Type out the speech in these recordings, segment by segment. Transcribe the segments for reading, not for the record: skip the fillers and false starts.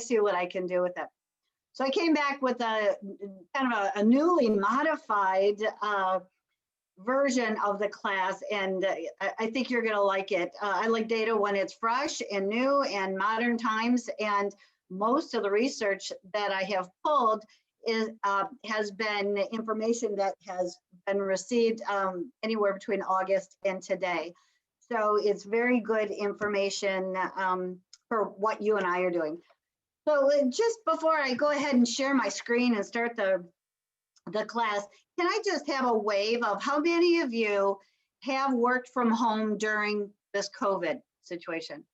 see what I can do with it. So I came back with a kind of a newly modified version of the class, and I think you're going to like it. I like data when it's fresh and new and modern times, and most of the research that I have pulled has been information that has been received anywhere between August and today. So it's very good information for what you and I are doing. So just before I go ahead and share my screen and start the class, can I just have a wave of how many of you have worked from home during this COVID situation?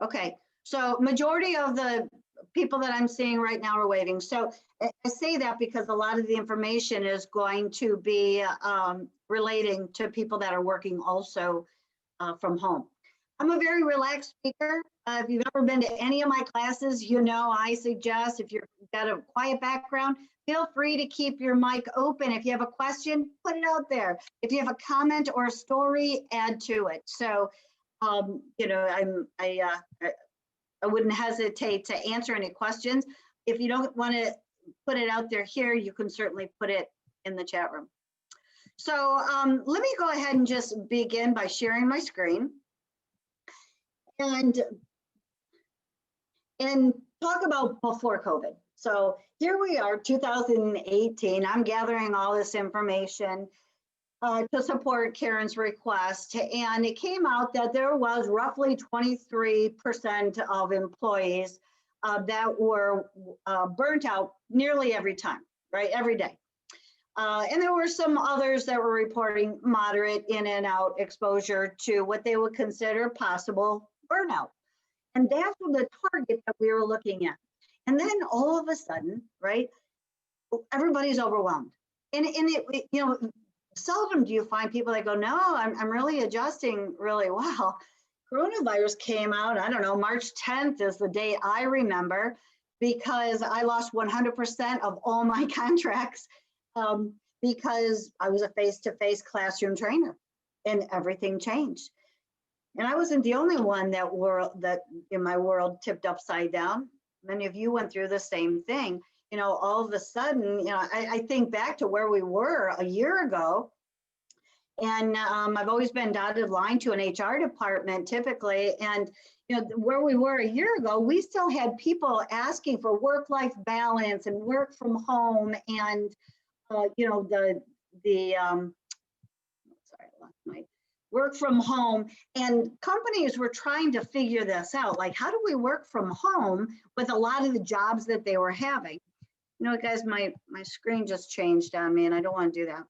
Okay, so majority of the people that I'm seeing right now are waving. So I say that because a lot of the information is going to be relating to people that are working also from home. I'm a very relaxed speaker. If you've ever been to any of my classes, you know I suggest if you've got a quiet background, feel free to keep your mic open. If you have a question, put it out there. If you have a comment or a story, add to it. So, you know, I wouldn't hesitate to answer any questions. If you don't want to put it out there here, you can certainly put it in the chat room. So let me go ahead and just begin by sharing my screen and talk about before COVID. So here we are, 2018. I'm gathering all this information to support Karen's request. And it came out that there was roughly 23% of employees that were burnt out nearly every time, right? Every day. And there were some others that were reporting moderate in and out exposure to what they would consider possible burnout. And that's the target that we were looking at. And then all of a sudden, right, everybody's overwhelmed. And it, you know, seldom do you find people that go, no, I'm really adjusting really well. Coronavirus came out, I don't know, March 10th is the day I remember, because I lost 100% of all my contracts because I was a face-to-face classroom trainer and everything changed. And I wasn't the only one that in my world tipped upside down. Many of you went through the same thing. You know, all of a sudden, you know, I think back to where we were a year ago, and I've always been dotted line to an HR department typically, and you know, where we were a year ago, we still had people asking for work-life balance and work from home, and you know, sorry, I lost my work from home, and companies were trying to figure this out, like how do we work from home with a lot of the jobs that they were having. You know, guys, my screen just changed on me, and I don't want to do that.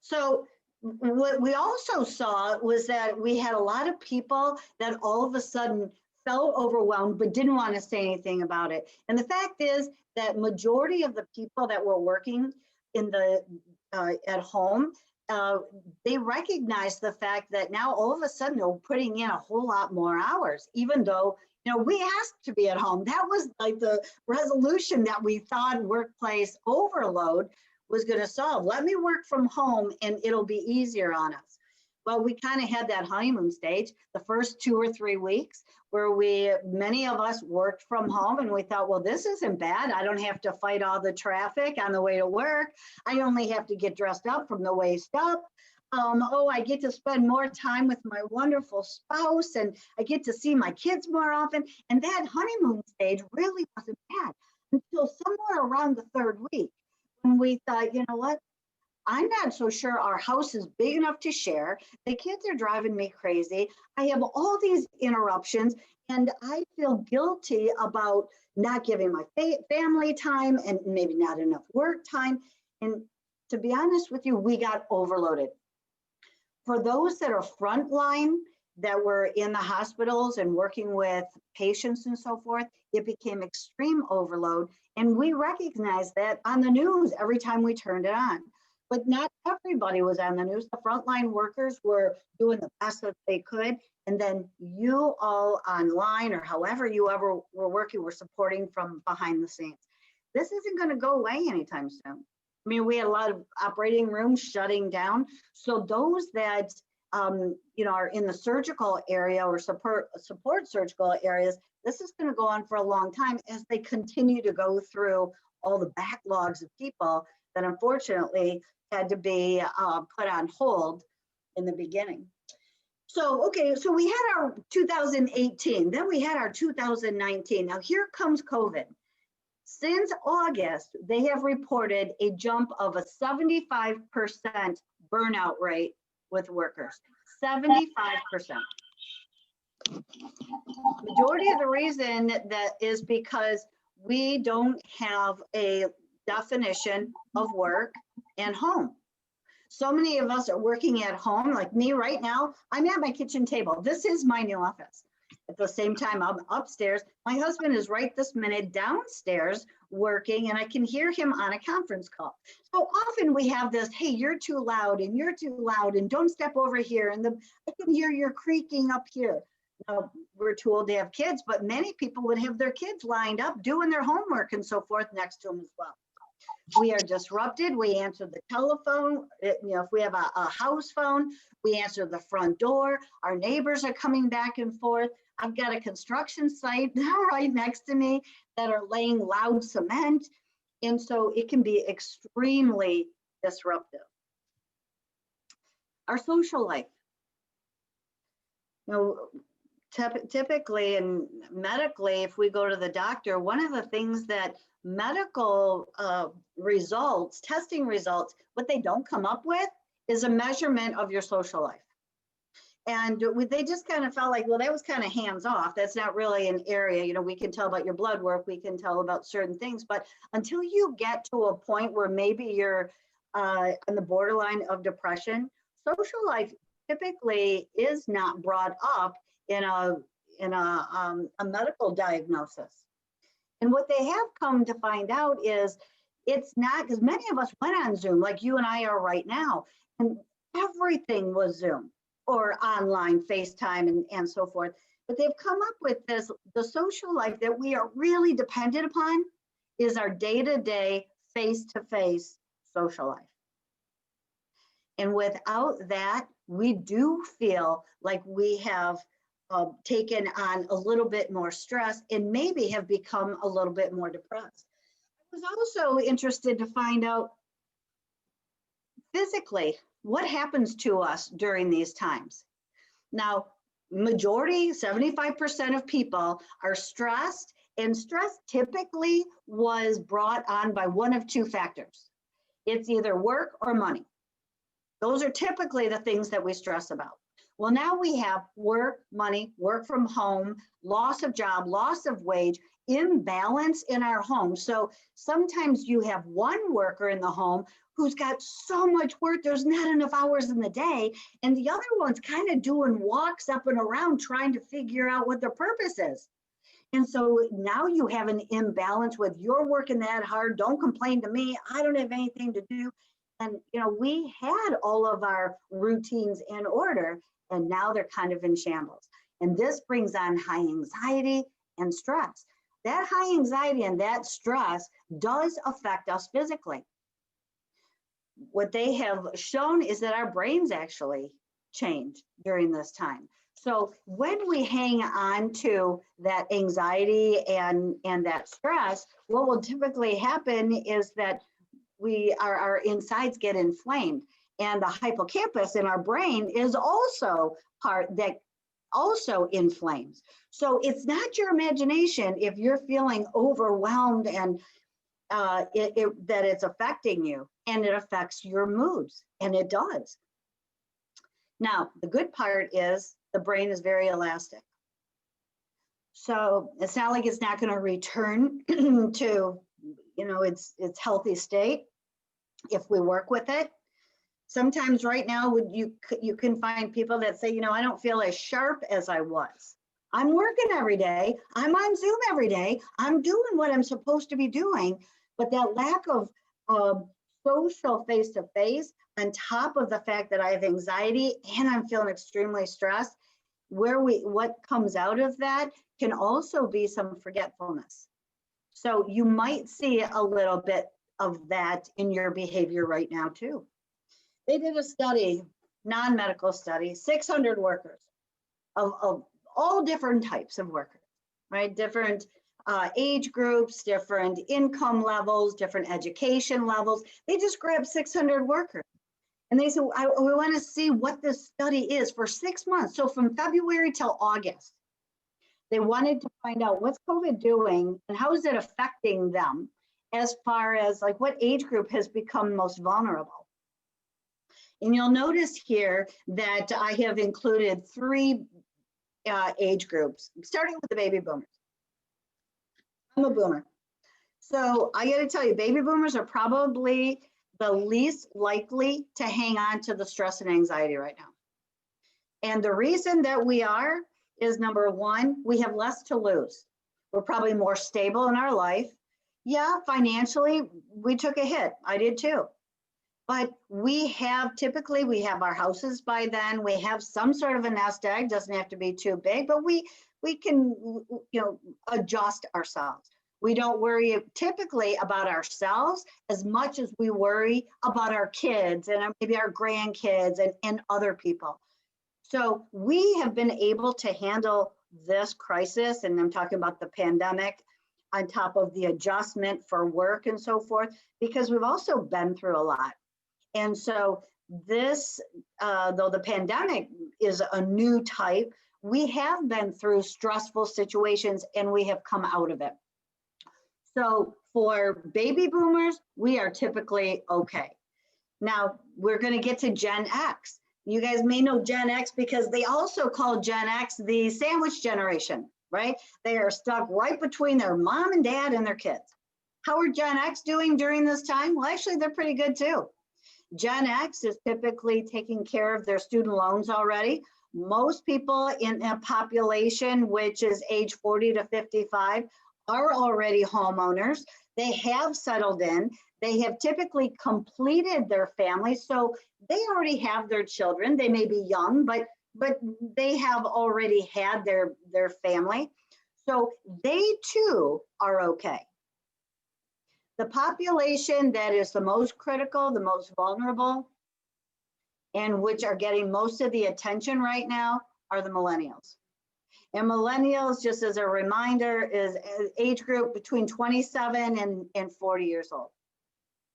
So what we also saw was that we had a lot of people that all of a sudden felt overwhelmed but didn't want to say anything about it. And the fact is that majority of the people that were working in the at home, they recognized the fact that now all of a sudden they're putting in a whole lot more hours, even though, you know, we asked to be at home. That was like the resolution that we thought workplace overload was going to solve. Let me work from home and it'll be easier on us. Well, we kind of had that honeymoon stage, the first 2 or 3 weeks, where many of us worked from home, and we thought, well, this isn't bad. I don't have to fight all the traffic on the way to work. I only have to get dressed up from the waist up. Oh, I get to spend more time with my wonderful spouse, and I get to see my kids more often. And that honeymoon stage really wasn't bad until somewhere around the 3rd week, when we thought, you know what? I'm not so sure our house is big enough to share. The kids are driving me crazy. I have all these interruptions, and I feel guilty about not giving my family time and maybe not enough work time. And to be honest with you, we got overloaded. For those that are frontline, that were in the hospitals and working with patients and so forth, it became extreme overload. And we recognized that on the news every time we turned it on. But not everybody was on the news. The frontline workers were doing the best that they could. And then you all online, or however you ever were working, were supporting from behind the scenes. This isn't going to go away anytime soon. I mean, we had a lot of operating rooms shutting down. So those that are in the surgical area or support surgical areas, this is going to go on for a long time as they continue to go through all the backlogs of people that unfortunately had to be put on hold in the beginning. So, okay, so we had our 2018, then we had our 2019. Now here comes COVID. Since August, they have reported a jump of a 75% burnout rate with workers, 75%. Majority of the reason that is because we don't have a definition of work and home. So many of us are working at home, like me right now. I'm at my kitchen table. This is my new office. At the same time, I'm upstairs. My husband is right this minute downstairs working, and I can hear him on a conference call. So often we have this, hey, you're too loud, and don't step over here, and I can hear your creaking up here. Now, we're too old to have kids, but many people would have their kids lined up doing their homework and so forth next to them as well. We are disrupted. We answer the telephone. If we have a house phone, we answer the front door. Our neighbors are coming back and forth. I've got a construction site right next to me that are laying loud cement. And so it can be extremely disruptive. Our social life. Typically and medically, if we go to the doctor, one of the things that medical results, testing results, what they don't come up with is a measurement of your social life. And they just kind of felt like, well, that was kind of hands off. That's not really an area, we can tell about your blood work, we can tell about certain things, but until you get to a point where maybe you're on the borderline of depression, social life typically is not brought up in a medical diagnosis. And what they have come to find out is it's not, because many of us went on Zoom like you and I are right now, and everything was Zoom or online, FaceTime and so forth. But they've come up with this, the social life that we are really dependent upon is our day-to-day, face-to-face social life. And without that, we do feel like we have taken on a little bit more stress and maybe have become a little bit more depressed. I was also interested to find out physically what happens to us during these times. Now, majority, 75% of people are stressed, and stress typically was brought on by one of two factors. It's either work or money. Those are typically the things that we stress about. Well, now we have work, money, work from home, loss of job, loss of wage, imbalance in our home. So sometimes you have one worker in the home who's got so much work, there's not enough hours in the day, and the other one's kind of doing walks up and around trying to figure out what their purpose is. And so now you have an imbalance with you're working that hard, don't complain to me, I don't have anything to do. And we had all of our routines in order, and now they're kind of in shambles. And this brings on high anxiety and stress. That high anxiety and that stress does affect us physically. What they have shown is that our brains actually change during this time. So when we hang on to that anxiety and that stress, what will typically happen is that our insides get inflamed, and the hippocampus in our brain is also part that also inflames. So it's not your imagination if you're feeling overwhelmed and that it's affecting you, and it affects your moods, and it does. Now, the good part is the brain is very elastic. So it's not like it's not going to return to its healthy state if we work with it. Sometimes right now you can find people that say, I don't feel as sharp as I was. I'm working every day. I'm on Zoom every day. I'm doing what I'm supposed to be doing. But that lack of social face-to-face, on top of the fact that I have anxiety and I'm feeling extremely stressed, what comes out of that can also be some forgetfulness. So you might see a little bit of that in your behavior right now too. They did a study non-medical study, 600 workers of all different types of workers, right? Different age groups, different income levels, different education levels. They just grabbed 600 workers. And they said, we want to see what this study is for 6 months. So from February till August, they wanted to find out what's COVID doing and how is it affecting them as far as like what age group has become most vulnerable. And you'll notice here that I have included 3 age groups, starting with the baby boomers. I'm a boomer. So I got to tell you, baby boomers are probably the least likely to hang on to the stress and anxiety right now. And the reason that we are is, number one, we have less to lose. We're probably more stable in our life. Yeah, financially, we took a hit. I did too. But we have our houses by then. We have some sort of a nest egg. Doesn't have to be too big, but we can, adjust ourselves. We don't worry typically about ourselves as much as we worry about our kids and maybe our grandkids and other people. So we have been able to handle this crisis, and I'm talking about the pandemic, on top of the adjustment for work and so forth, because we've also been through a lot. And so this, though the pandemic is a new type, we have been through stressful situations and we have come out of it. So for baby boomers, we are typically okay. Now we're going to get to Gen X. You guys may know Gen X because they also call Gen X the sandwich generation, right? They are stuck right between their mom and dad and their kids. How are Gen X doing during this time? Well, actually, they're pretty good too. Gen X is typically taking care of their student loans already. Most people in a population, which is age 40 to 55, are already homeowners. They have settled in. They have typically completed their families. So they already have their children. They may be young, but they have already had their family. So they too are okay. The population that is the most critical, the most vulnerable, and which are getting most of the attention right now are the millennials. And millennials, just as a reminder, is an age group between 27 and 40 years old.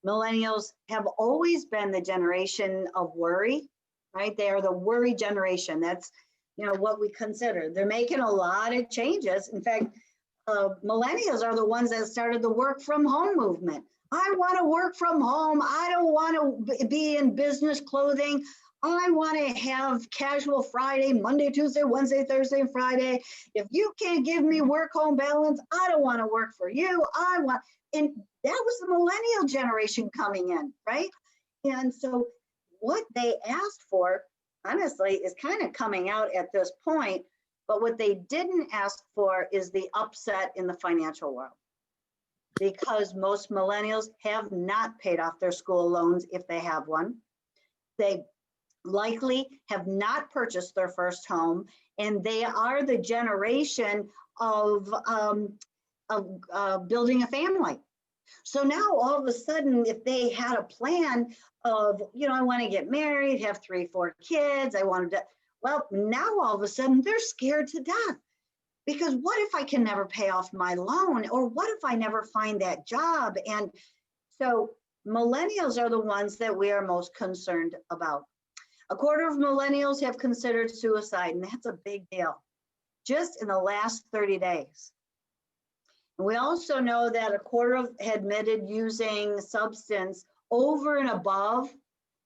Millennials have always been the generation of worry, right? They are the worry generation. That's, what we consider. They're making a lot of changes. In fact, millennials are the ones that started the work from home movement. I want to work from home. I don't want to be in business clothing. I want to have casual Friday, Monday, Tuesday, Wednesday, Thursday, and Friday. If you can't give me work-home balance, I don't want to work for you. And that was the millennial generation coming in, right? And so what they asked for, honestly, is kind of coming out at this point. But what they didn't ask for is the upset in the financial world, because most millennials have not paid off their school loans if they have one. They likely have not purchased their first home, and they are the generation of building a family. So now all of a sudden, if they had a plan of, I want to get married, have 3, 4 kids, well, now all of a sudden they're scared to death, because what if I can never pay off my loan, or what if I never find that job? And so millennials are the ones that we are most concerned about. A quarter of millennials have considered suicide, and that's a big deal, just in the last 30 days. And we also know that a quarter had admitted using substance over and above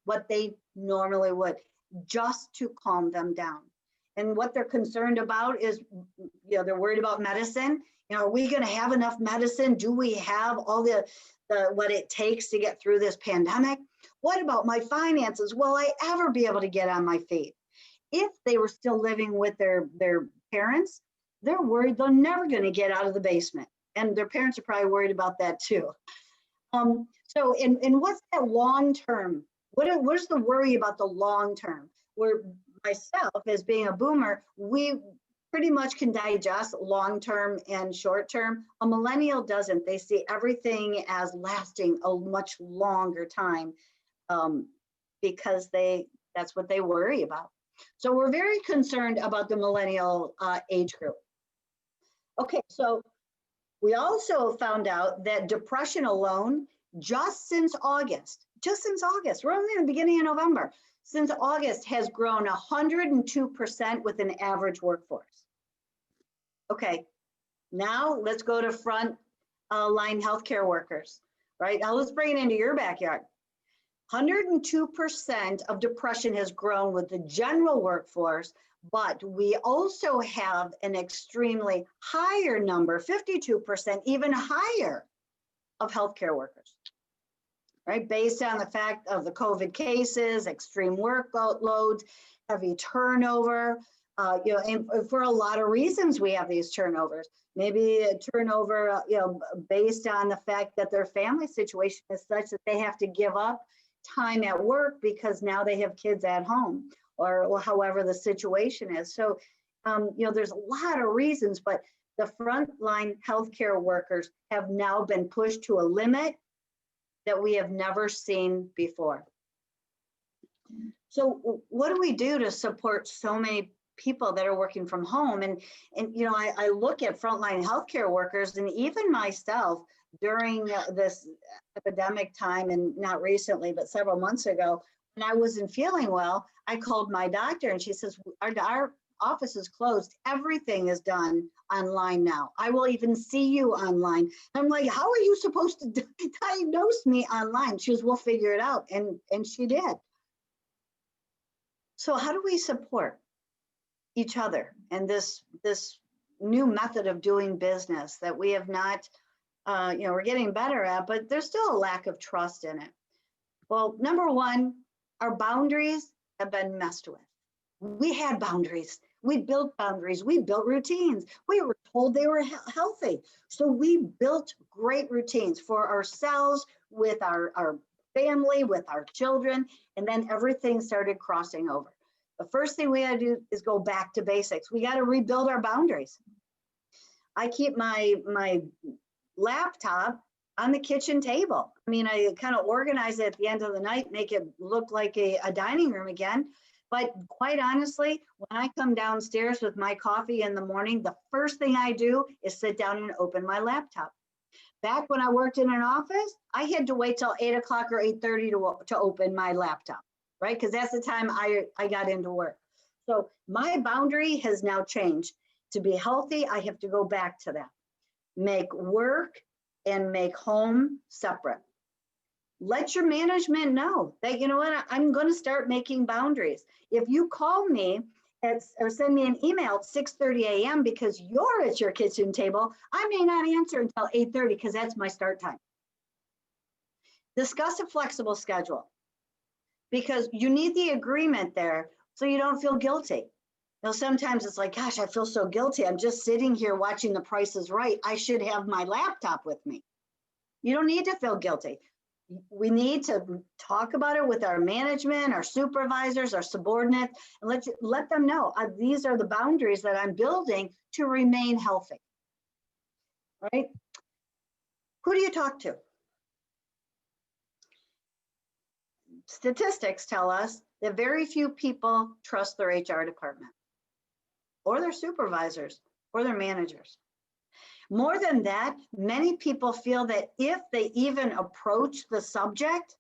what they normally would, just to calm them down. And what they're concerned about is, they're worried about medicine. Are we going to have enough medicine? Do we have all the what it takes to get through this pandemic? What about my finances? Will I ever be able to get on my feet? If they were still living with their parents, they're worried they're never going to get out of the basement. And their parents are probably worried about that too. So what's that long term? What's the worry about the long term? Where myself, as being a boomer, we pretty much can digest long term and short term. A millennial doesn't. They see everything as lasting a much longer time, because they That's what they worry about. So we're very concerned about the millennial age group. Okay, so we also found out that depression alone, just since August, we're only in the beginning of November, since August has grown 102% with an average workforce. Okay, now let's go to front line healthcare workers, right? Now let's bring it into your backyard. 102% of depression has grown with the general workforce, but we also have an extremely higher number, 52%, even higher, of healthcare workers, right? Based on the fact of the COVID cases, extreme workloads, heavy turnover, and for a lot of reasons we have these turnovers. Maybe a turnover, based on the fact that their family situation is such that they have to give up time at work because now they have kids at home, or however the situation is. So, there's a lot of reasons, but the frontline healthcare workers have now been pushed to a limit that we have never seen before. So what do we do to support so many people that are working from home? And I look at frontline healthcare workers, and even myself during this epidemic time, and not recently, but several months ago, when I wasn't feeling well, I called my doctor and she says, our office is closed. Everything is done online now. I will even see you online. I'm like, how are you supposed to diagnose me online? She goes, we'll figure it out. And she did. So how do we support each other and this new method of doing business that we have not, we're getting better at, but there's still a lack of trust in it? Well, number one, our boundaries have been messed with. We had boundaries. We built boundaries. We built routines. We were told they were healthy. So we built great routines for ourselves, with our family, with our children, and then everything started crossing over. The first thing we got to do is go back to basics. We got to rebuild our boundaries. I keep my laptop on the kitchen table. I mean, I kind of organize it at the end of the night, make it look like a dining room again. But quite honestly, when I come downstairs with my coffee in the morning, the first thing I do is sit down and open my laptop. Back when I worked in an office, I had to wait till 8 o'clock or 8:30 to open my laptop, right? Because that's the time I got into work. So my boundary has now changed. To be healthy, I have to go back to that. Make work and make home separate. Let your management know that, you know what, I'm going to start making boundaries. If you call me or send me an email at 6:30 a.m. because you're at your kitchen table, I may not answer until 8:30 because that's my start time. Discuss a flexible schedule, because you need the agreement there so you don't feel guilty. Sometimes it's like, gosh, I feel so guilty. I'm just sitting here watching The Price is Right. I should have my laptop with me. You don't need to feel guilty. We need to talk about it with our management, our supervisors, our subordinates, and let them know these are the boundaries that I'm building to remain healthy. Right? Who do you talk to? Statistics tell us that very few people trust their HR department, or their supervisors, or their managers. More than that, many people feel that if they even approach the subject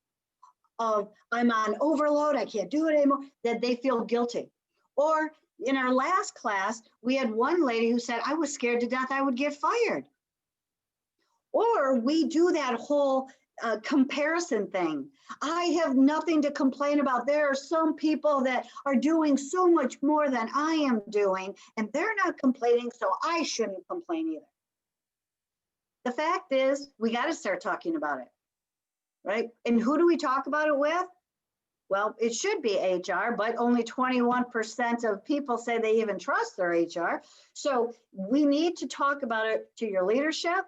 of I'm on overload, I can't do it anymore, that they feel guilty. Or in our last class, we had one lady who said, I was scared to death I would get fired. Or we do that whole comparison thing. I have nothing to complain about. There are some people that are doing so much more than I am doing, and they're not complaining, so I shouldn't complain either. The fact is, we got to start talking about it, right? And who do we talk about it with? Well, it should be HR, but only 21% of people say they even trust their HR. So we need to talk about it to your leadership,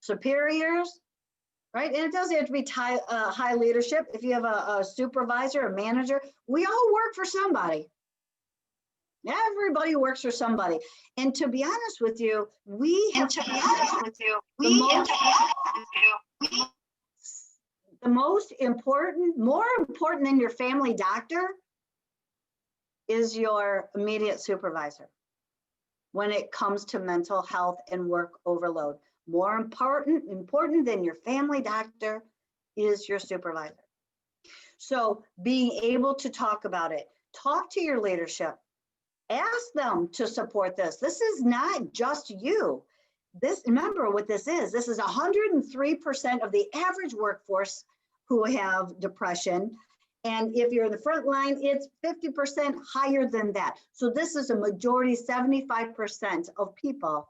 superiors, right? And it doesn't have to be high leadership. If you have a supervisor, a manager, we all work for somebody. Everybody works for somebody. And to be honest with you, the most important, more important than your family doctor, is your immediate supervisor when it comes to mental health and work overload. More important than your family doctor is your supervisor. So being able to talk about it, talk to your leadership, ask them to support this. This is not just you. Remember what this is. This is 103% of the average workforce who have depression. And if you're in the front line, it's 50% higher than that. So this is a majority, 75% of people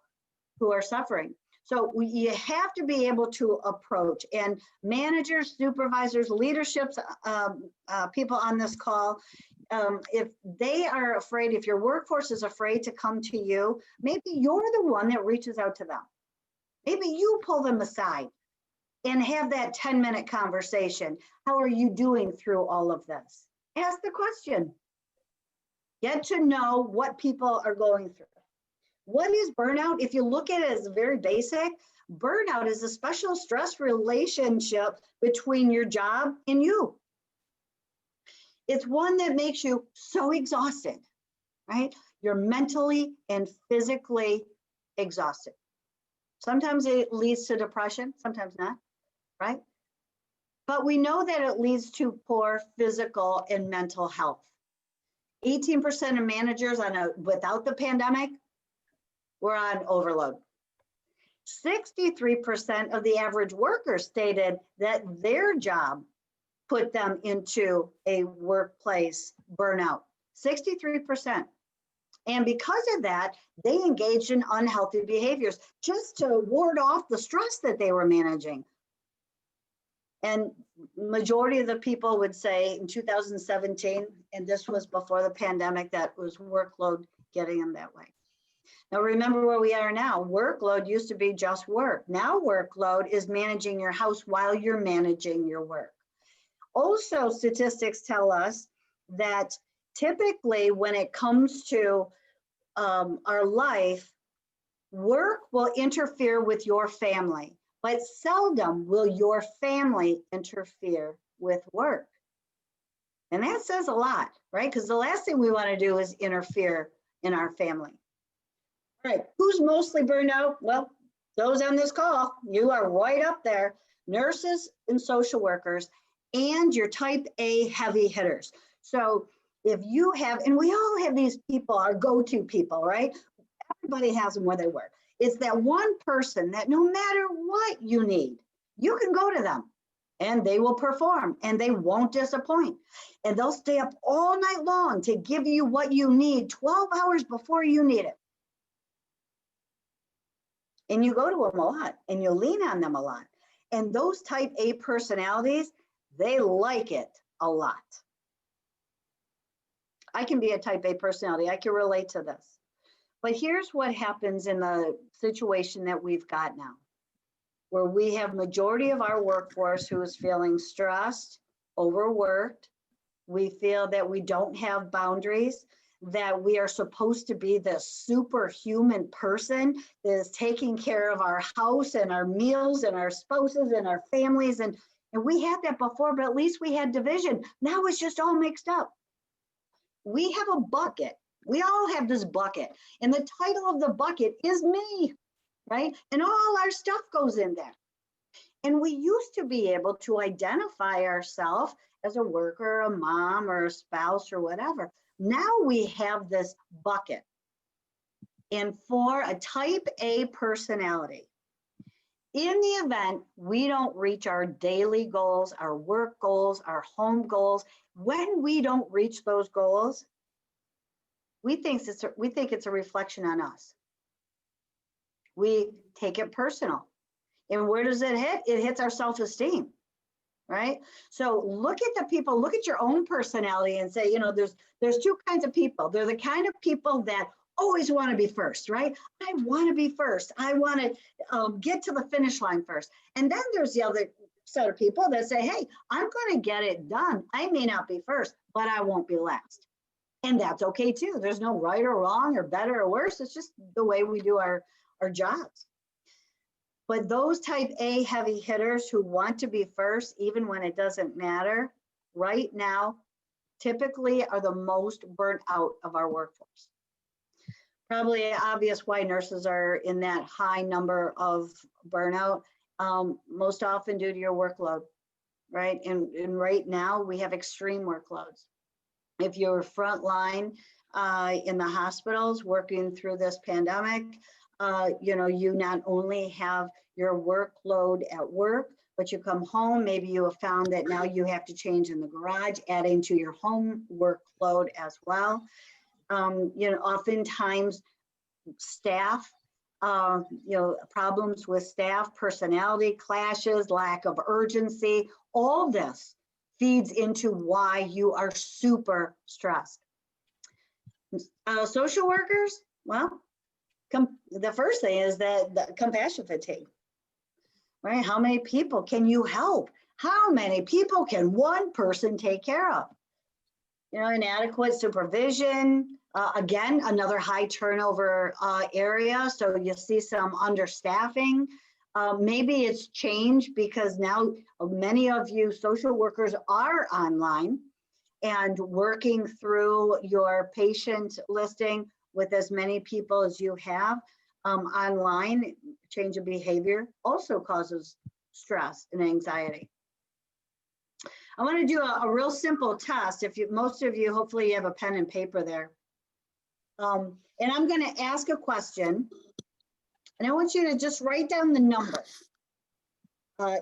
who are suffering. So you have to be able to approach, and managers, supervisors, leaderships, people on this call, if they are afraid, if your workforce is afraid to come to you, maybe you're the one that reaches out to them. Maybe you pull them aside and have that 10-minute conversation. How are you doing through all of this? Ask the question. Get to know what people are going through. What is burnout? If you look at it as very basic, burnout is a special stress relationship between your job and you. It's one that makes you so exhausted, right? You're mentally and physically exhausted. Sometimes it leads to depression, sometimes not, right? But we know that it leads to poor physical and mental health. 18% of managers without the pandemic were on overload. 63% of the average worker stated that their job put them into a workplace burnout. 63%. And because of that, they engaged in unhealthy behaviors just to ward off the stress that they were managing. And majority of the people would say in 2017, and this was before the pandemic, that was workload getting them that way. Now remember where we are now. Workload used to be just work. Now workload is managing your house while you're managing your work. Also, statistics tell us that typically when it comes to our life, work will interfere with your family, but seldom will your family interfere with work. And that says a lot, right? Because the last thing we want to do is interfere in our family. All right, who's mostly burned out? Well, those on this call, you are right up there. Nurses and social workers and your type A heavy hitters. So if you have, and we all have these people, our go-to people, right? Everybody has them where they work. It's that one person that no matter what you need, you can go to them and they will perform and they won't disappoint. And they'll stay up all night long to give you what you need 12 hours before you need it. And you go to them a lot and you lean on them a lot. And those type A personalities, they like it a lot. I can be a type A personality. I can relate to this. But here's what happens in the situation that we've got now, where we have majority of our workforce who is feeling stressed, overworked. We feel that we don't have boundaries, that we are supposed to be the superhuman person that is taking care of our house and our meals and our spouses and our families. And we had that before, but at least we had division. Now it's just all mixed up. We have a bucket. We all have this bucket. And the title of the bucket is me, right? And all our stuff goes in there. And we used to be able to identify ourselves as a worker, a mom, or a spouse, or whatever. Now we have this bucket. And for a type A personality, in the event we don't reach our daily goals, our work goals, our home goals, when we don't reach those goals, we think it's a reflection on us. We take it personal. And where does it hit? It hits our self-esteem, right? So look at the people, look at your own personality and say, there's two kinds of people. They're the kind of people that always want to be first, right? I want to be first. I want to get to the finish line first. And then there's the other set of people that say, hey, I'm going to get it done. I may not be first, but I won't be last. And that's okay too. There's no right or wrong or better or worse. It's just the way we do our jobs. But those type A heavy hitters who want to be first, even when it doesn't matter, right now, typically are the most burnt out of our workforce. Probably obvious why nurses are in that high number of burnout, most often due to your workload, right? And right now we have extreme workloads. If you're frontline in the hospitals working through this pandemic, you not only have your workload at work, but you come home, maybe you have found that now you have to change in the garage, adding to your home workload as well. Oftentimes staff, problems with staff, personality clashes, lack of urgency, all this feeds into why you are super stressed. Social workers, well, the first thing is that the compassion fatigue, right? How many people can you help? How many people can one person take care of? Inadequate supervision, again, another high turnover area. So you see some understaffing. Maybe it's changed because now many of you social workers are online and working through your patient listing with as many people as you have online. Change of behavior also causes stress and anxiety. I want to do a real simple test. Most of you, hopefully you have a pen and paper there. And I'm going to ask a question, and I want you to just write down the number.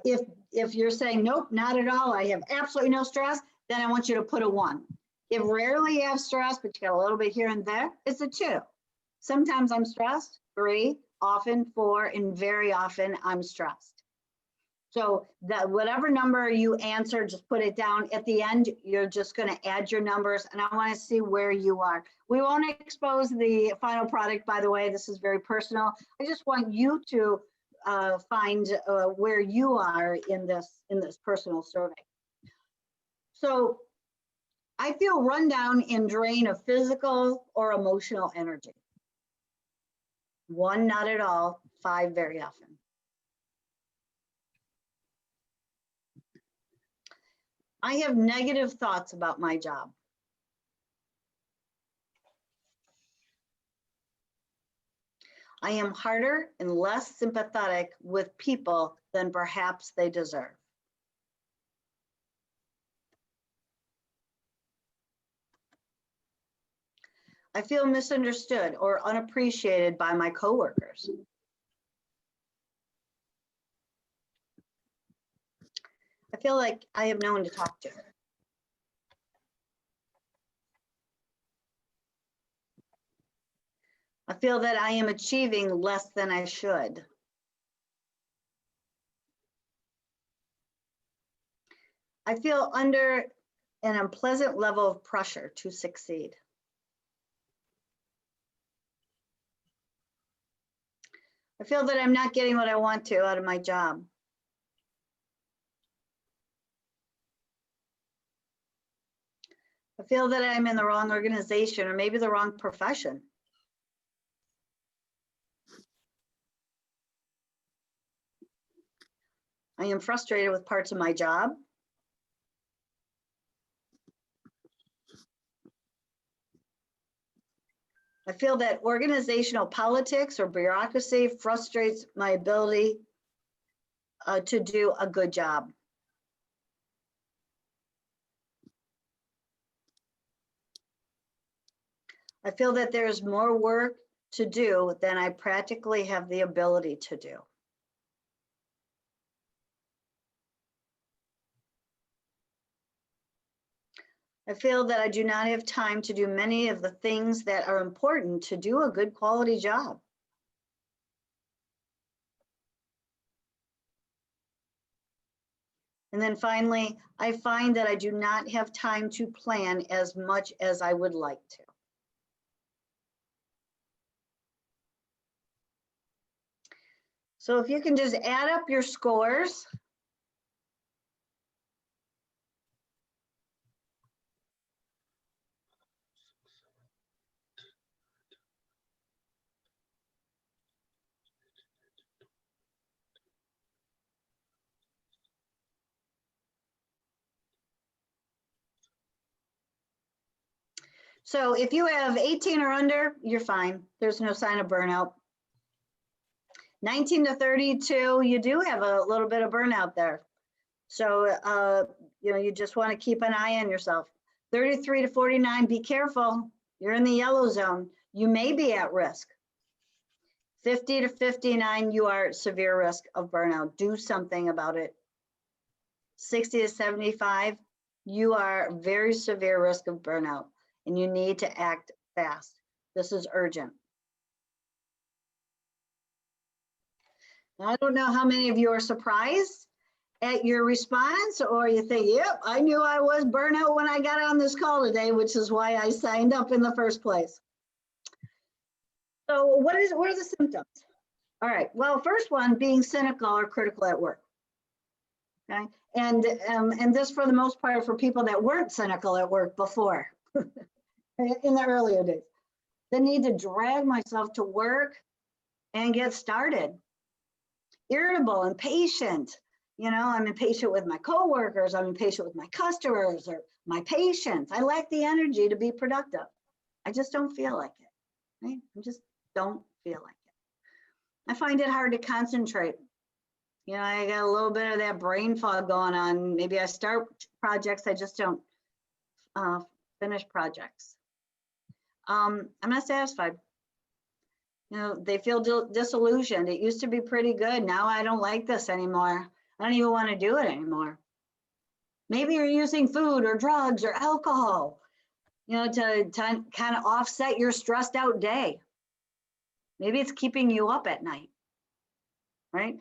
If you're saying, nope, not at all, I have absolutely no stress, then I want you to put a 1. If rarely you have stress, but you got a little bit here and there, it's a 2. Sometimes I'm stressed, 3, often 4, and very often I'm stressed. So that whatever number you answer, just put it down. At the end, you're just going to add your numbers, and I want to see where you are. We won't expose the final product, by the way. This is very personal. I just want you to find where you are in this personal survey. So I feel run down and drained of physical or emotional energy. 1, not at all. 5, very often. I have negative thoughts about my job. I am harder and less sympathetic with people than perhaps they deserve. I feel misunderstood or unappreciated by my coworkers. I feel like I have no one to talk to. I feel that I am achieving less than I should. I feel under an unpleasant level of pressure to succeed. I feel that I'm not getting what I want to out of my job. I feel that I'm in the wrong organization or maybe the wrong profession. I am frustrated with parts of my job. I feel that organizational politics or bureaucracy frustrates my ability to do a good job. I feel that there's more work to do than I practically have the ability to do. I feel that I do not have time to do many of the things that are important to do a good quality job. And then finally, I find that I do not have time to plan as much as I would like to. So if you can just add up your scores. So if you have 18 or under, you're fine. There's no sign of burnout. 19 to 32, you do have a little bit of burnout there. So, you just want to keep an eye on yourself. 33 to 49, be careful. You're in the yellow zone. You may be at risk. 50 to 59, you are at severe risk of burnout. Do something about it. 60 to 75, you are very severe risk of burnout, and you need to act fast. This is urgent. I don't know how many of you are surprised at your response, or you think, yep, I knew I was burnout when I got on this call today, which is why I signed up in the first place. So what are the symptoms? All right, well, first one, being cynical or critical at work. Okay, and this for the most part for people that weren't cynical at work before, in the earlier days. The need to drag myself to work and get started. Irritable, impatient. I'm impatient with my coworkers, I'm impatient with my customers or my patients. I lack the energy to be productive. I just don't feel like it, right? I just don't feel like it. I find it hard to concentrate. I got a little bit of that brain fog going on. Maybe I start projects, I just don't finish projects. I'm not satisfied. They feel disillusioned. It used to be pretty good. Now I don't like this anymore. I don't even want to do it anymore. Maybe you're using food or drugs or alcohol, to kind of offset your stressed out day. Maybe it's keeping you up at night, right?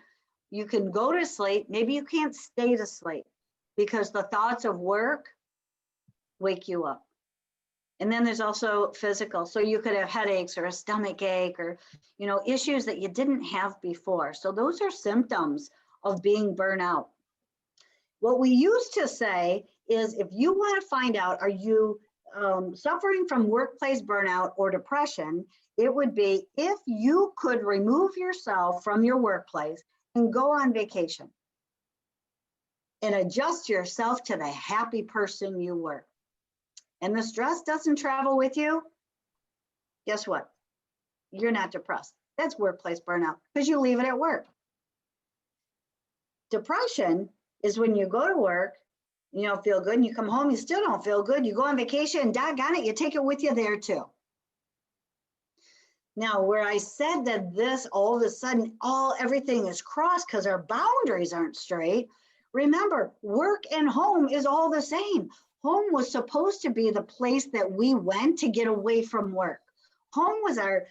You can go to sleep. Maybe you can't stay to sleep because the thoughts of work wake you up. And then there's also physical. So you could have headaches or a stomach ache or, issues that you didn't have before. So those are symptoms of being burnt out. What we used to say is if you want to find out, are you suffering from workplace burnout or depression, it would be if you could remove yourself from your workplace and go on vacation and adjust yourself to the happy person you were. And the stress doesn't travel with you, guess what? You're not depressed. That's workplace burnout because you leave it at work. Depression is when you go to work, you don't feel good, and you come home, you still don't feel good. You go on vacation, and doggone it, you take it with you there too. Now, where I said that this all of a sudden, everything is crossed because our boundaries aren't straight. Remember, work and home is all the same. Home was supposed to be the place that we went to get away from work. Home was our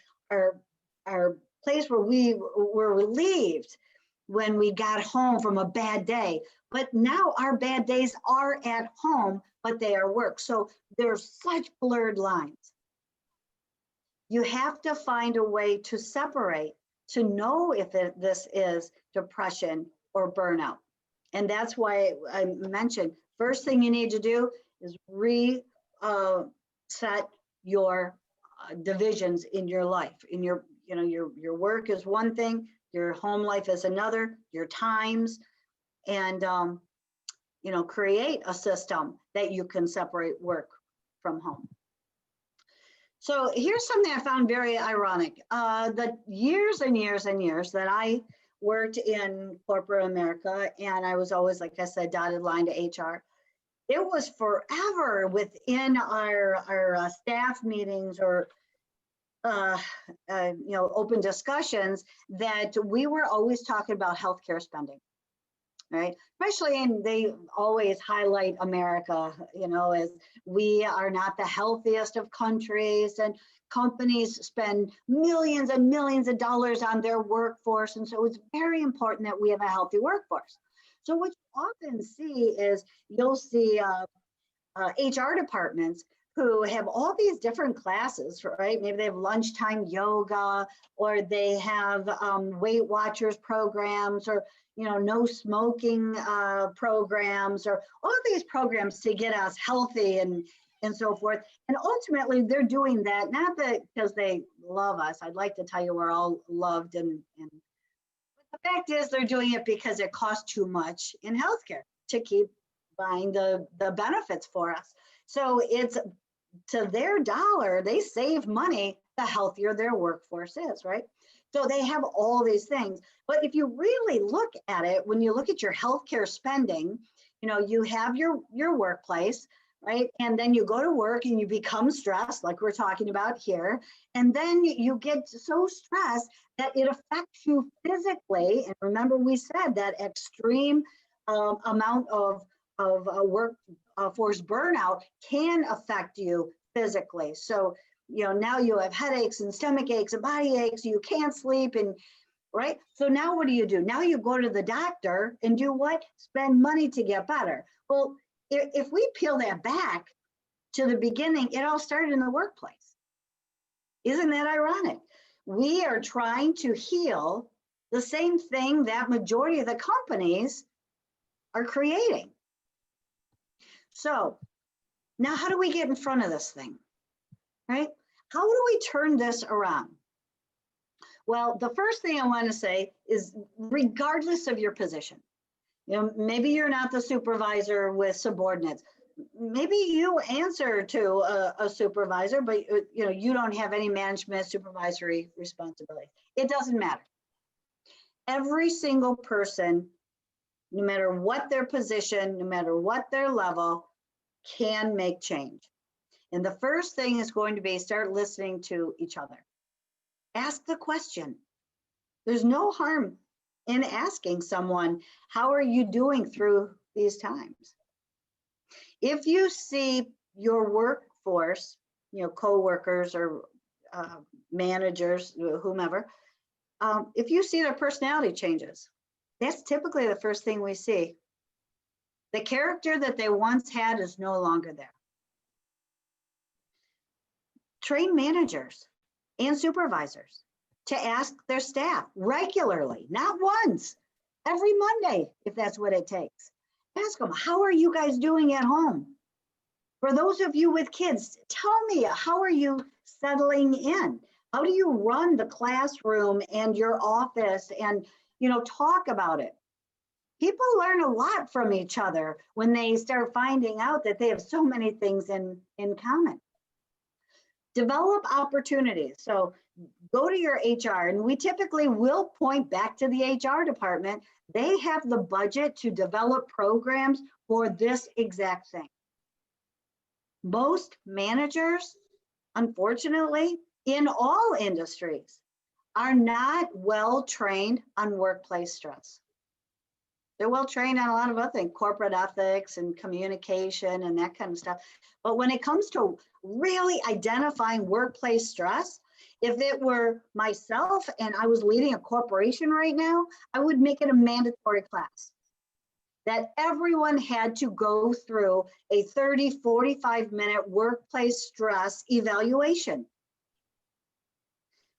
place where we were relieved when we got home from a bad day. But now our bad days are at home, but they are work. So there's such blurred lines. You have to find a way to separate, to know if this is depression or burnout. And that's why I mentioned, first thing you need to do is reset your divisions in your life. In your work is one thing, your home life is another, your times, and create a system that you can separate work from home. So here's something I found very ironic. The years and years and years that I worked in corporate America, and I was always, like I said, dotted line to HR. It was forever within our staff meetings or open discussions that we were always talking about healthcare spending, right? Especially, and they always highlight America, as we are not the healthiest of countries, and companies spend millions and millions of dollars on their workforce, and so it's very important that we have a healthy workforce. So what you often see is you'll see HR departments who have all these different classes, right? Maybe they have lunchtime yoga, or they have Weight Watchers programs, or no smoking programs, or all of these programs to get us healthy and so forth. And ultimately, they're doing that not because they love us. I'd like to tell you we're all loved, and but the fact is they're doing it because it costs too much in healthcare to keep buying the benefits for us. So it's to their dollar, they save money, the healthier their workforce is, right? So they have all these things. But if you really look at it, when you look at your healthcare spending, you have your workplace, right? And then you go to work and you become stressed, like we're talking about here. And then you get so stressed that it affects you physically. And remember, we said that extreme amount of workforce burnout can affect you physically. So, now you have headaches and stomach aches and body aches, you can't sleep, and right? So now what do? Now you go to the doctor and do what? Spend money to get better. Well, if we peel that back to the beginning, it all started in the workplace. Isn't that ironic? We are trying to heal the same thing that majority of the companies are creating. So now how do we get in front of this thing, right? How do we turn this around? Well, the first thing I want to say is, regardless of your position, maybe you're not the supervisor with subordinates. Maybe you answer to a supervisor, but you don't have any management supervisory responsibility. It doesn't matter. Every single person, no matter what their position, no matter what their level, can make change. And the first thing is going to be start listening to each other. Ask the question. There's no harm in asking someone, how are you doing through these times? If you see your workforce, co-workers or managers, whomever, if you see their personality changes, that's typically the first thing we see. The character that they once had is no longer there. Train managers and supervisors to ask their staff regularly, not once, every Monday, if that's what it takes. Ask them, how are you guys doing at home? For those of you with kids, tell me, how are you settling in? How do you run the classroom and your office and, talk about it? People learn a lot from each other when they start finding out that they have so many things in common. Develop opportunities. So go to your HR, and we typically will point back to the HR department. They have the budget to develop programs for this exact thing. Most managers, unfortunately, in all industries, are not well trained on workplace stress. They're well trained on a lot of other things, corporate ethics and communication and that kind of stuff. But when it comes to really identifying workplace stress, if it were myself and I was leading a corporation right now, I would make it a mandatory class that everyone had to go through a 30, 45-minute workplace stress evaluation.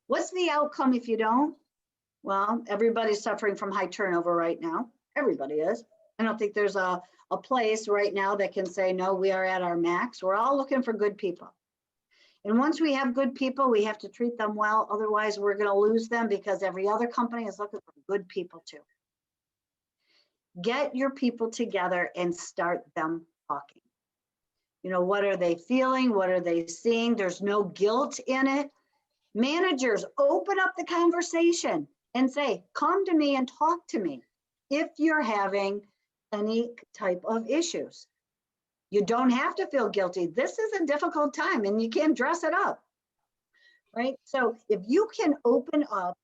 What's the outcome if you don't? Well, everybody's suffering from high turnover right now. Everybody is. I don't think there's a place right now that can say, no, we are at our max. We're all looking for good people. And once we have good people, we have to treat them well. Otherwise, we're going to lose them because every other company is looking for good people too. Get your people together and start them talking. What are they feeling? What are they seeing? There's no guilt in it. Managers, open up the conversation and say, come to me and talk to me if you're having any type of issues. You don't have to feel guilty. This is a difficult time and you can't dress it up, right? So if you can open up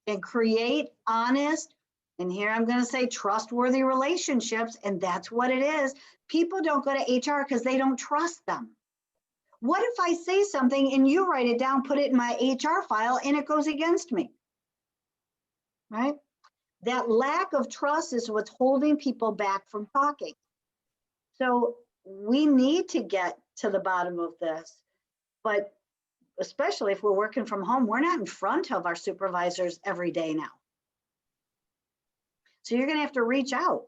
and create honest, and here I'm going to say trustworthy relationships, and that's what it is. People don't go to HR because they don't trust them. What if I say something and you write it down, put it in my HR file, and it goes against me, right? That lack of trust is what's holding people back from talking. So we need to get to the bottom of this, but especially if we're working from home, we're not in front of our supervisors every day now. So you're going to have to reach out,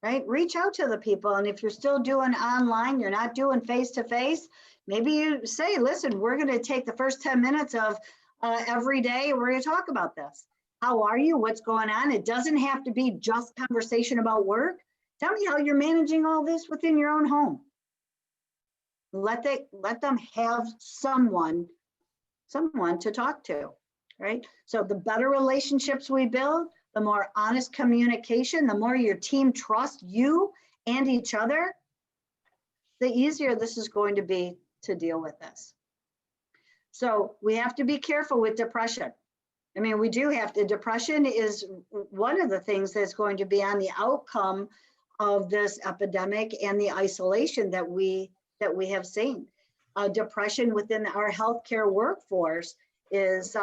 right? Reach out to the people. And if you're still doing online, you're not doing face-to-face, maybe you say, listen, we're going to take the first 10 minutes of every day. We're going to talk about this. How are you? What's going on? It doesn't have to be just conversation about work. Tell me how you're managing all this within your own home. Let them have someone to talk to, right? So the better relationships we build, the more honest communication, the more your team trusts you and each other, the easier this is going to be to deal with this. So we have to be careful with depression. I mean, we do have to, depression is one of the things that's going to be on the outcome of this epidemic and the isolation that we have seen. Depression within our healthcare workforce is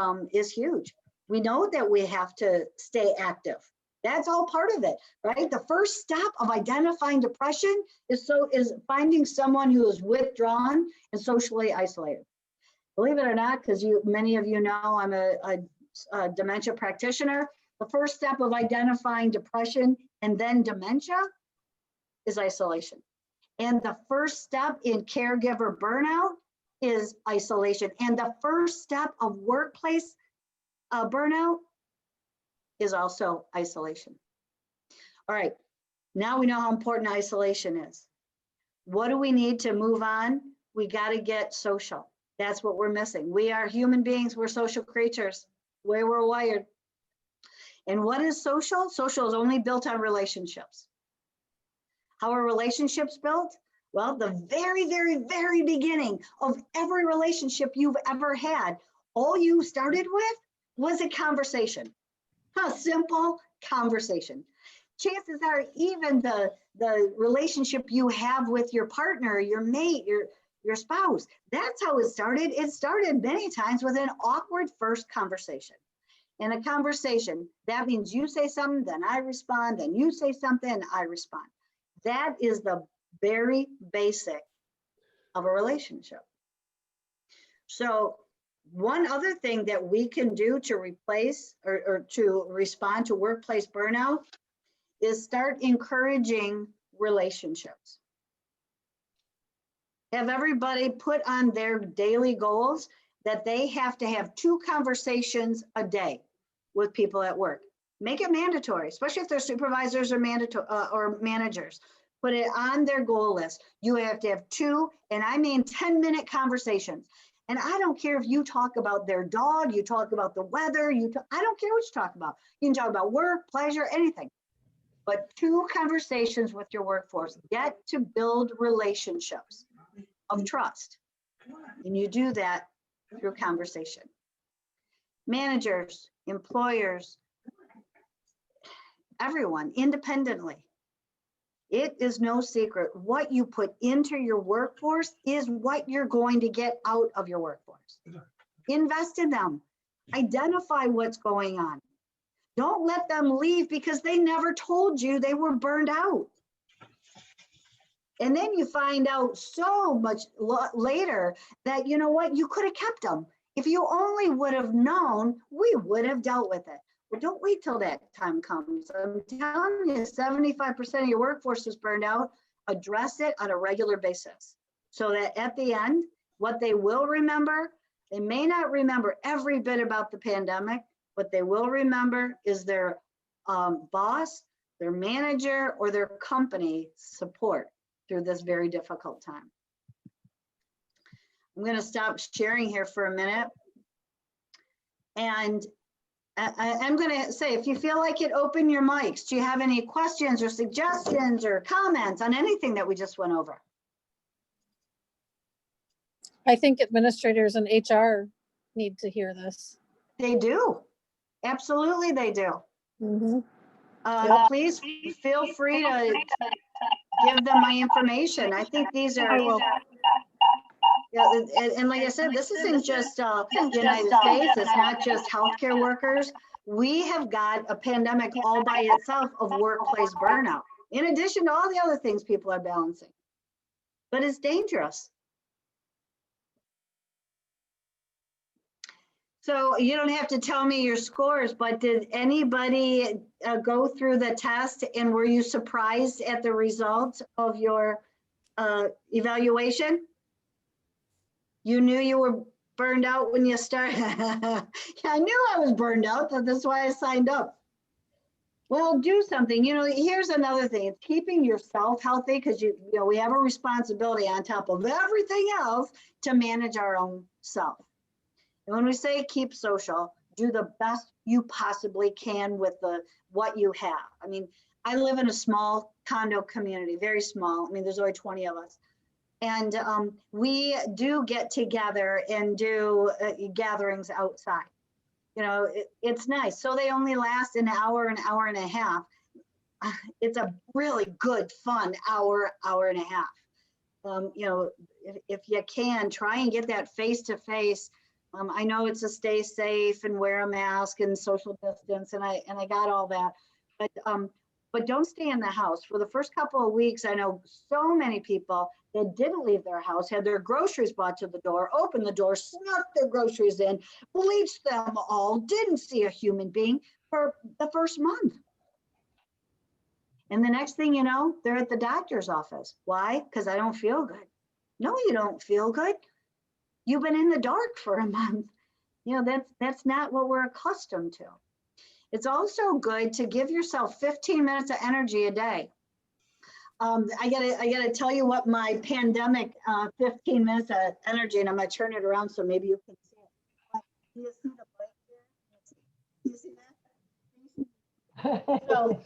huge. We know that we have to stay active. That's all part of it, right? The first step of identifying depression is finding someone who is withdrawn and socially isolated. Believe it or not, because many of you know I'm a dementia practitioner. The first step of identifying depression and then dementia is isolation. And the first step in caregiver burnout is isolation. And the first step of workplace burnout is also isolation. All right, now we know how important isolation is. What do we need to move on? We got to get social. That's what we're missing. We are human beings, we're social creatures, the way we're wired. And what is social? Social is only built on relationships. How are relationships built? Well, the very, very, very beginning of every relationship you've ever had, all you started with was a conversation. A simple conversation. Chances are even the relationship you have with your partner, your mate, your spouse, that's how it started. It started many times with an awkward first conversation. And a conversation, that means you say something, then I respond, then you say something, and I respond. That is the very basic of a relationship. So one other thing that we can do to replace or to respond to workplace burnout is start encouraging relationships. Have everybody put on their daily goals that they have to have 2 conversations a day with people at work. Make it mandatory, especially if they're supervisors or managers. Put it on their goal list. You have to have 2, and I mean 10-minute conversations. And I don't care if you talk about their dog, you talk about the weather, I don't care what you talk about. You can talk about work, pleasure, anything. But 2 conversations with your workforce. Get to build relationships of trust. And you do that through conversation. Managers, employers, everyone independently. It is no secret. What you put into your workforce is what you're going to get out of your workforce. Invest in them. Identify what's going on. Don't let them leave because they never told you they were burned out. And then you find out so much later that, you know what, you could have kept them. If you only would have known, we would have dealt with it. Well, don't wait till that time comes. I'm telling you, 75% of your workforce is burned out. Address it on a regular basis so that at the end, what they will remember, they may not remember every bit about the pandemic. What they will remember is their boss, their manager, or their company support through this very difficult time. I'm going to stop sharing here for a minute. And I'm going to say, if you feel like it, open your mics. Do you have any questions or suggestions or comments on anything that we just went over? I think administrators and HR need to hear this. They do. Absolutely, they do. Mm-hmm. Please feel free to give them my information. I think these are, and like I said, this isn't just the United States. It's not just healthcare workers. We have got a pandemic all by itself of workplace burnout, in addition to all the other things people are balancing. But it's dangerous. So you don't have to tell me your scores, but did anybody go through the test and were you surprised at the results of your evaluation? You knew you were burned out when you started? Yeah, I knew I was burned out, but that's why I signed up. Well, do something. Here's another thing. It's keeping yourself healthy because we have a responsibility on top of everything else to manage our own self. And when we say keep social, do the best you possibly can with what you have. I mean, I live in a small condo community, very small. I mean, there's only 20 of us. And we do get together and do gatherings outside. It's nice. So they only last an hour and a half. It's a really good, fun hour and a half. If you can, try and get that face to face. I know it's a stay safe and wear a mask and social distance, and I got all that, but don't stay in the house. For the first couple of weeks, I know so many people that didn't leave their house, had their groceries brought to the door, opened the door, snuck their groceries in, bleached them all, didn't see a human being for the first month. And the next thing you know, they're at the doctor's office. Why? Because I don't feel good. No, you don't feel good. You've been in the dark for a month. That's not what we're accustomed to. It's also good to give yourself 15 minutes of energy a day. I gotta tell you what my pandemic 15 minutes of energy, and I'm gonna turn it around so maybe you can see it. Do you see the blank here? Do you see that? So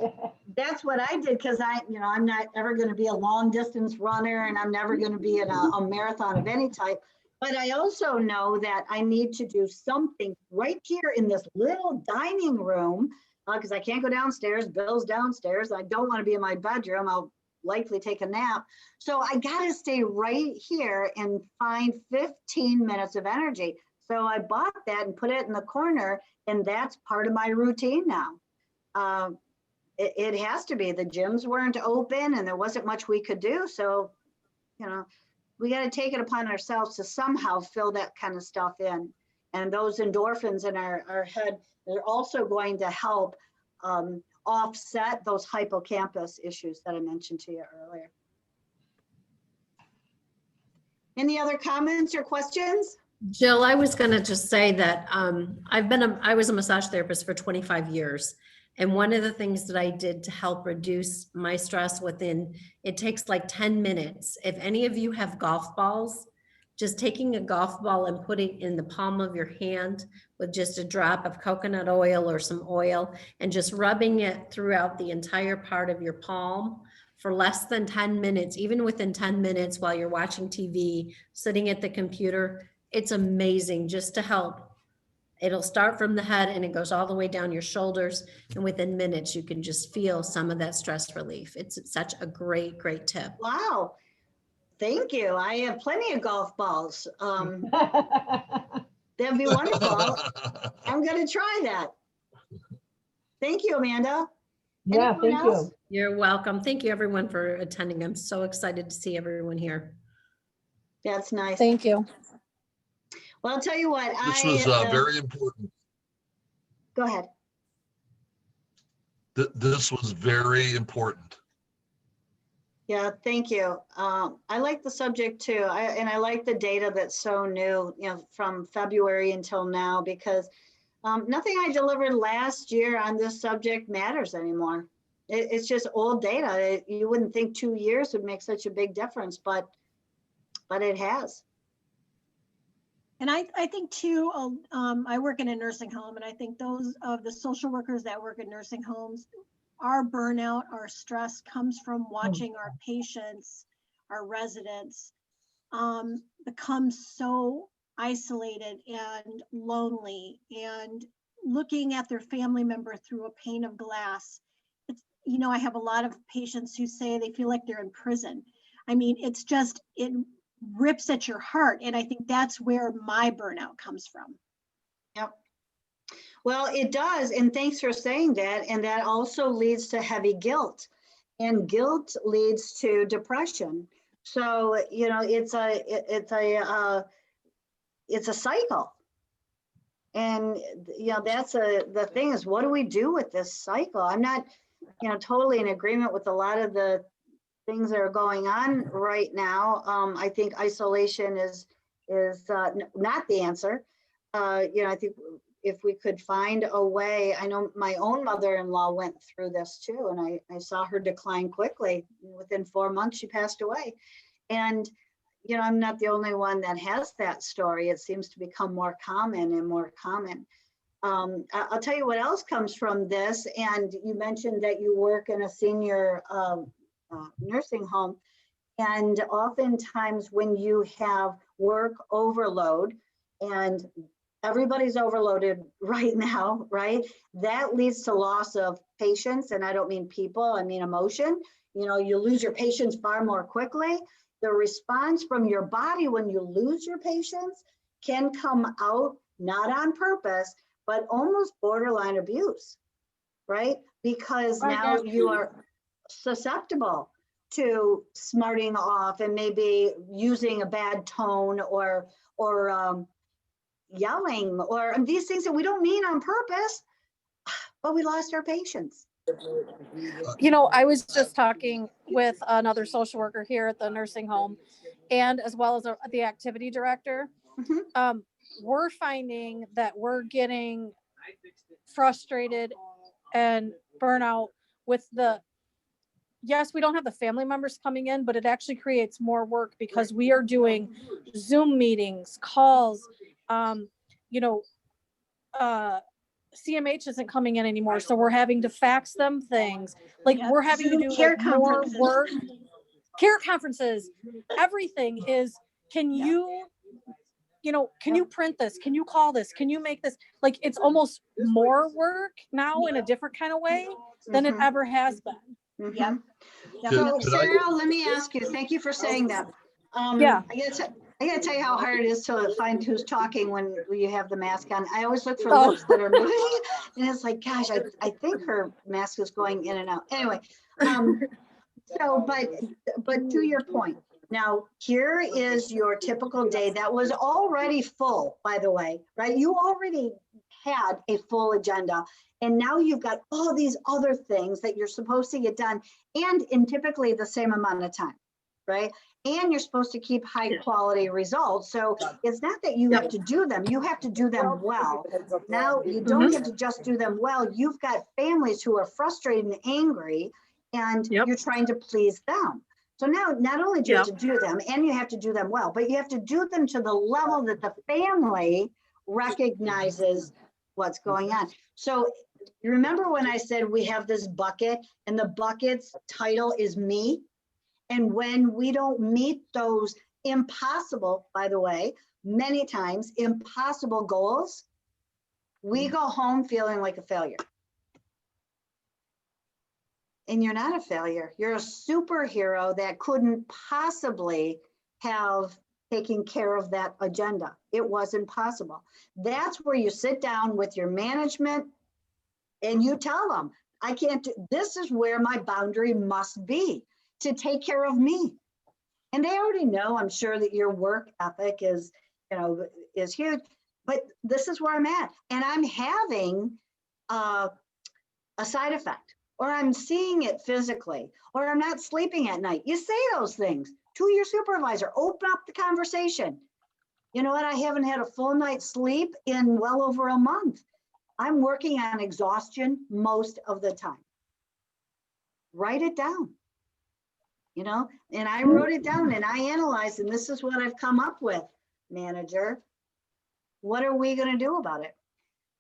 that's what I did because I'm not ever going to be a long distance runner, and I'm never going to be in a marathon of any type. But I also know that I need to do something right here in this little dining room because I can't go downstairs. Bill's downstairs. I don't want to be in my bedroom. I'll likely take a nap. So I got to stay right here and find 15 minutes of energy. So I bought that and put it in the corner, and that's part of my routine now. It has to be. The gyms weren't open and there wasn't much we could do. So, we got to take it upon ourselves to somehow fill that kind of stuff in. And those endorphins in our head, they're also going to help offset those hippocampus issues that I mentioned to you earlier. Any other comments or questions? Jill, I was going to just say that I was a massage therapist for 25 years. And one of the things that I did to help reduce my stress it takes like 10 minutes. If any of you have golf balls, just taking a golf ball and putting in the palm of your hand with just a drop of coconut oil or some oil and just rubbing it throughout the entire part of your palm for less than 10 minutes, even within 10 minutes while you're watching TV, sitting at the computer, it's amazing just to help. It'll start from the head and it goes all the way down your shoulders. And within minutes, you can just feel some of that stress relief. It's such a great, great tip. Wow. Thank you. I have plenty of golf balls. That'd be wonderful. I'm going to try that. Thank you, Amanda. Yeah, Anyone thank else? you. You're welcome. Thank you everyone for attending. I'm so excited to see everyone here. That's nice. Thank you. Well, I'll tell you what. This was very important. Go ahead. This was very important. Yeah, thank you. I like the subject too. And I like the data that's so new, from February until now, because nothing I delivered last year on this subject matters anymore. It's just old data. You wouldn't think 2 years would make such a big difference, but it has. And I think too, I work in a nursing home, and I think those of the social workers that work in nursing homes, our burnout, our stress comes from watching our patients, our residents, become so isolated and lonely and looking at their family member through a pane of glass. It's, I have a lot of patients who say they feel like they're in prison. I mean, it rips at your heart. And I think that's where my burnout comes from. Yep. Well, it does. And thanks for saying that. And that also leads to heavy guilt. And guilt leads to depression. So, it's a cycle. And, that's the thing is, what do we do with this cycle? I'm not, totally in agreement with a lot of the things that are going on right now. I think isolation is not the answer. I think if we could find a way, I know my own mother-in-law went through this too, and I saw her decline quickly. Within 4 months, she passed away. And, I'm not the only one that has that story. It seems to become more common and more common. I'll tell you what else comes from this. And you mentioned that you work in a senior nursing home. And oftentimes when you have work overload, and everybody's overloaded right now, right? That leads to loss of patience. And I don't mean people, I mean emotion. You lose your patience far more quickly. The response from your body when you lose your patience can come out, not on purpose, but almost borderline abuse, right? Because now you are susceptible to smarting off and maybe using a bad tone or yelling or these things that we don't mean on purpose, but we lost our patience. I was just talking with another social worker here at the nursing home, and as well as the activity director. Mhm. We're finding that we're getting frustrated and burnout with yes, we don't have the family members coming in, but it actually creates more work because we are doing Zoom meetings, calls, CMH isn't coming in anymore, so we're having to fax them things. Like Yep. we're having to do Care more conferences. work. Care conferences, everything is, can you print this? Can you call this? Can you make this? Like it's almost more work now in a different kind of way than it Mhm. ever has been. Mhm. Yep. So Could I- Sarah, let me ask you, thank you for saying that. Yeah. I gotta tell you how hard it is to find who's talking when you have the mask on. I always look for Oh. lips that are moving, and it's like, gosh, I think her mask is going in and out. Anyway, but to your point, now here is your typical day that was already full, by the way, right? You already had a full agenda, and now you've got all these other things that you're supposed to get done, and in typically the same amount of time, right? And you're supposed to keep high quality results. So it's not that you have to do them, you have to do them well. Now you don't have to just do them well. You've got families who are frustrated and angry, and Yep. you're trying to please them. So now not only do you have to do them, and you have to do them well, but you have to do them to the level that the family recognizes what's going on. So you remember when I said we have this bucket, and the bucket's title is me? And when we don't meet those impossible, by the way, many times impossible goals, we go home feeling like a failure. And you're not a failure. You're a superhero that couldn't possibly have taken care of that agenda. It wasn't possible. That's where you sit down with your management and you tell them, I can't do, this is where my boundary must be to take care of me. And they already know, I'm sure, that your work ethic is huge, but this is where I'm at. And I'm having a side effect, or I'm seeing it physically, or I'm not sleeping at night. You say those things to your supervisor, open up the conversation. You know what? I haven't had a full night's sleep in well over a month. I'm working on exhaustion most of the time. Write it down. And I wrote it down and I analyzed, and this is what I've come up with, manager. What are we going to do about it?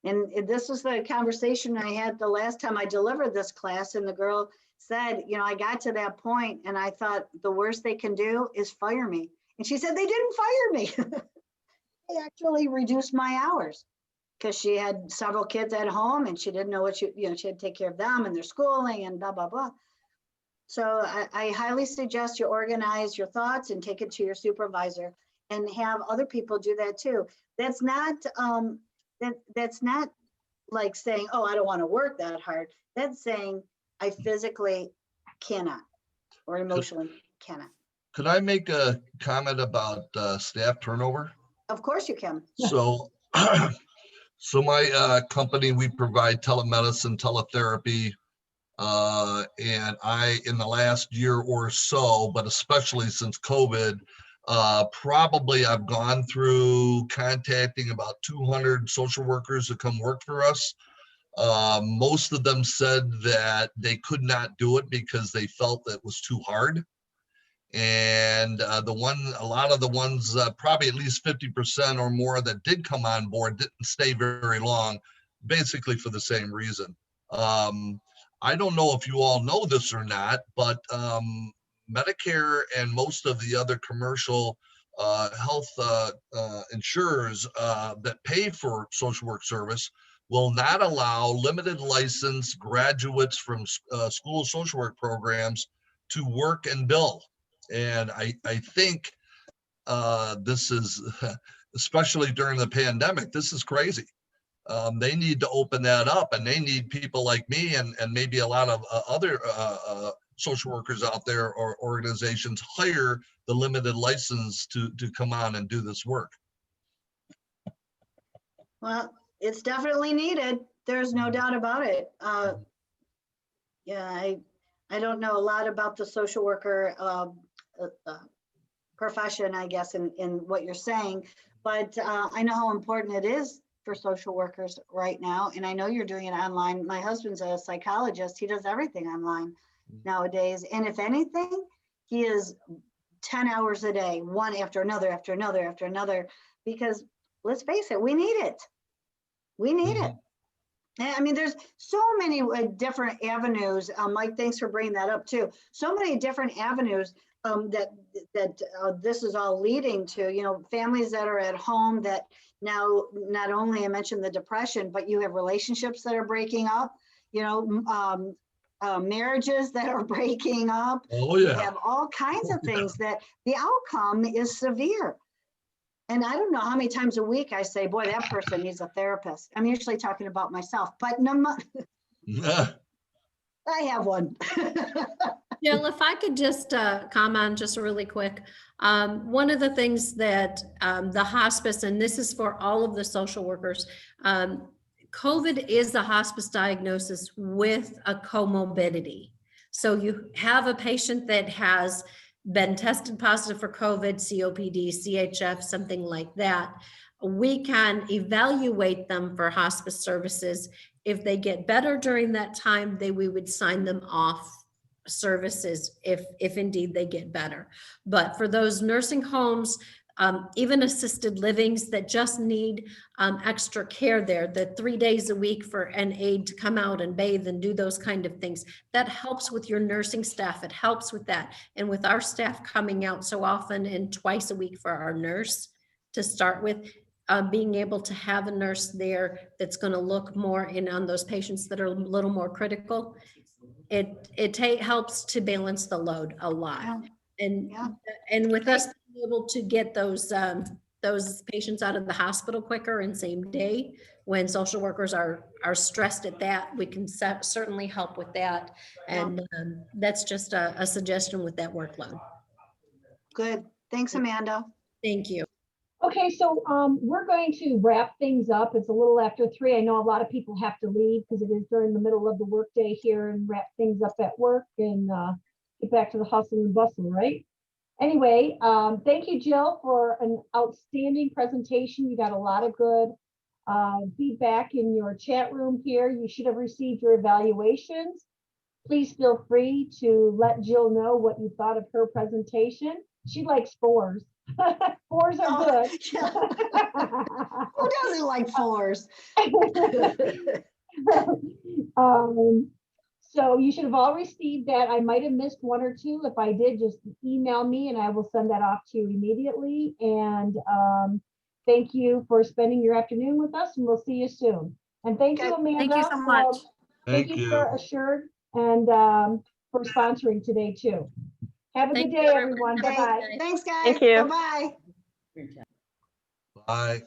And this was the conversation I had the last time I delivered this class, and the girl said, I got to that point and I thought the worst they can do is fire me. And she said, they didn't fire me. They actually reduced my hours because she had several kids at home and she didn't know what she had to take care of them and their schooling and blah, blah, blah. So I highly suggest you organize your thoughts and take it to your supervisor and have other people do that too. That's not that's not like saying, oh, I don't want to work that hard. That's saying I physically cannot or emotionally cannot. Could I make a comment about staff turnover? Of course you can. So, so my company, we provide telemedicine, teletherapy, and in the last year or so, but especially since COVID, Probably I've gone through contacting about 200 social workers to come work for us. Most of them said that they could not do it because they felt that it was too hard. And a lot of the ones, probably at least 50% or more that did come on board didn't stay very long, basically for the same reason. I don't know if you all know this or not, but Medicare and most of the other commercial health insurers that pay for social work service will not allow limited license graduates from school social work programs to work and bill. And I think this is, especially during the pandemic, this is crazy. They need to open that up, and they need people like me and maybe a lot of other social workers out there or organizations hire the limited license to come on and do this work. Well, it's definitely needed. There's no doubt about it. Yeah, I don't know a lot about the social worker profession, I guess, in what you're saying, but I know how important it is for social workers right now. And I know you're doing it online. My husband's a psychologist. He does everything online nowadays. And if anything, he is 10 hours a day, one after another, after another, after another, because let's face it, we need it. We need it. I mean, there's so many different avenues. Mike, thanks for bringing that up too. So many different avenues that this is all leading to, you know, families that are at home that now, not only I mentioned the depression, but you have relationships that are breaking up, you know, marriages that are breaking up. Oh You yeah. have all kinds of things that the outcome is severe. And I don't know how many times a week I say, boy, that person needs a therapist. I'm usually talking about myself, but no, I have one. Jill, if I could just comment just really quick. One of the things that the hospice, and this is for all of the social workers, COVID is a hospice diagnosis with a comorbidity. So you have a patient that has been tested positive for COVID, COPD, CHF, something like that. We can evaluate them for hospice services. If they get better during that time, we would sign them off services if indeed they get better. But for those nursing homes, even assisted livings that just need extra care there, the 3 days a week for an aide to come out and bathe and do those kind of things, that helps with your nursing staff. It helps with that. And with our staff coming out so often and twice a week for our nurse to start with, being able to have a nurse there that's going to look more in on those patients that are a little more critical, it helps to balance the load a lot. Yeah. And with us being able to get those patients out of the hospital quicker and same day, when social workers are stressed at that, we can certainly help with that. And that's just a suggestion with that workload. Good. Thanks, Amanda. Thank you. Okay, so we're going to wrap things up. It's a little after 3. I know a lot of people have to leave because it is during the middle of the workday here, and wrap things up at work and get back to the hustle and bustle, right? Anyway, thank you, Jill, for an outstanding presentation. You got a lot of good feedback in your chat room here. You should have received your evaluations. Please feel free to let Jill know what you thought of her presentation. She likes 4s. 4s are good. Yeah. Who doesn't like 4s? So you should have all received that. I might have missed 1 or 2. If I did, just email me and I will send that off to you immediately. And thank you for spending your afternoon with us, and we'll see you soon. And thank you, Amanda. Thank you so much. Thank you for Assured and for sponsoring today too. Have a good day, everyone. Okay. Bye-bye. Thanks, guys. Thank you. Bye-bye. Bye.